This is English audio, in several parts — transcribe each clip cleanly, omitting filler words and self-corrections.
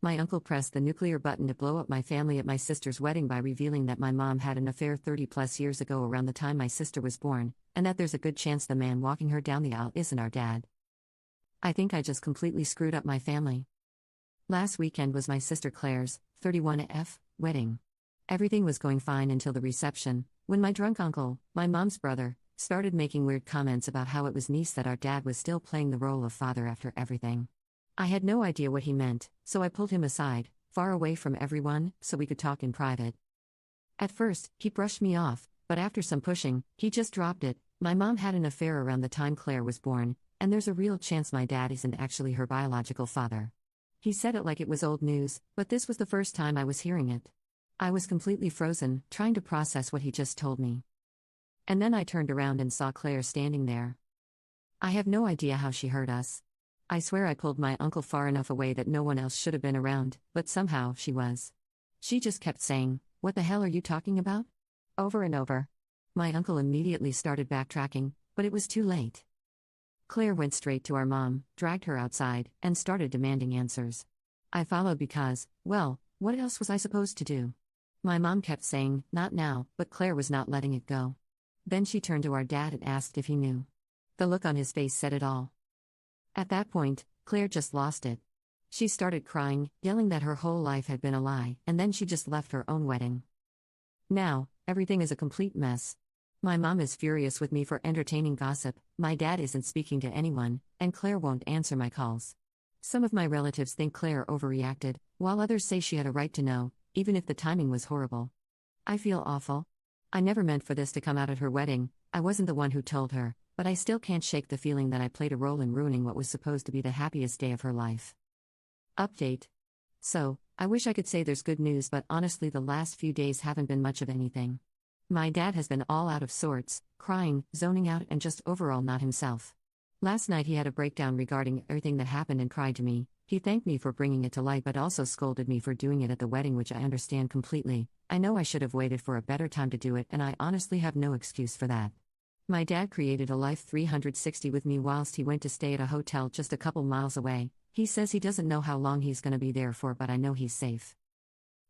My uncle pressed the nuclear button to blow up my family at my sister's wedding by revealing that my mom had an affair 30 plus years ago around the time my sister was born, and that there's a good chance the man walking her down the aisle isn't our dad. I think I just completely screwed up my family. Last weekend was my sister Claire's, 31F, wedding. Everything was going fine until the reception, when my drunk uncle, my mom's brother, started making weird comments about how it was nice that our dad was still playing the role of father after everything. I had no idea what he meant, so I pulled him aside, far away from everyone, so we could talk in private. At first, he brushed me off, but after some pushing, he just dropped it. My mom had an affair around the time Claire was born, and there's a real chance my dad isn't actually her biological father. He said it like it was old news, but this was the first time I was hearing it. I was completely frozen, trying to process what he just told me. And then I turned around and saw Claire standing there. I have no idea how she heard us. I swear I pulled my uncle far enough away that no one else should have been around, but somehow she was. She just kept saying, "What the hell are you talking about?" over and over. My uncle immediately started backtracking, but it was too late. Claire went straight to our mom, dragged her outside, and started demanding answers. I followed because, well, what else was I supposed to do? My mom kept saying, "Not now," but Claire was not letting it go. Then she turned to our dad and asked if he knew. The look on his face said it all. At that point, Claire just lost it. She started crying, yelling that her whole life had been a lie, and then she just left her own wedding. Now, everything is a complete mess. My mom is furious with me for entertaining gossip, my dad isn't speaking to anyone, and Claire won't answer my calls. Some of my relatives think Claire overreacted, while others say she had a right to know, even if the timing was horrible. I feel awful. I never meant for this to come out at her wedding, I wasn't the one who told her, but I still can't shake the feeling that I played a role in ruining what was supposed to be the happiest day of her life. Update. So, I wish I could say there's good news, but honestly the last few days haven't been much of anything. My dad has been all out of sorts, crying, zoning out, and just overall not himself. Last night he had a breakdown regarding everything that happened and cried to me. He thanked me for bringing it to light but also scolded me for doing it at the wedding, which I understand completely. I know I should have waited for a better time to do it, and I honestly have no excuse for that. My dad created a life 360 with me whilst he went to stay at a hotel just a couple miles away. He says he doesn't know how long he's going to be there for, but I know he's safe.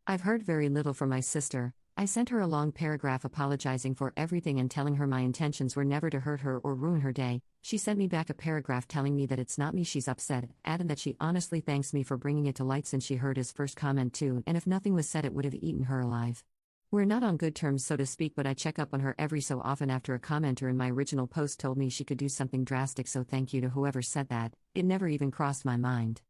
I've heard very little from my sister. I sent her a long paragraph apologizing for everything and telling her my intentions were never to hurt her or ruin her day. She sent me back a paragraph telling me that it's not me she's upset, adding that she honestly thanks me for bringing it to light since she heard his first comment too, and if nothing was said it would have eaten her alive. We're not on good terms so to speak, but I check up on her every so often after a commenter in my original post told me she could do something drastic, so thank you to whoever said that. It never even crossed my mind.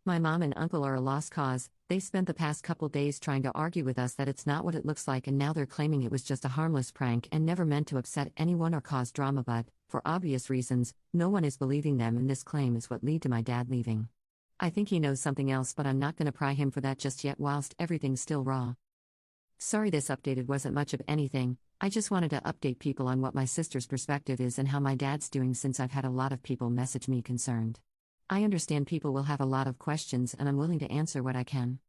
My mom and uncle are a lost cause. They spent the past couple days trying to argue with us that it's not what it looks like, and now they're claiming it was just a harmless prank and never meant to upset anyone or cause drama, but, for obvious reasons, no one is believing them, and this claim is what led to my dad leaving. I think he knows something else, but I'm not gonna pry him for that just yet whilst everything's still raw. Sorry this updated wasn't much of anything. I just wanted to update people on what my sister's perspective is and how my dad's doing, since I've had a lot of people message me concerned. I understand people will have a lot of questions and I'm willing to answer what I can.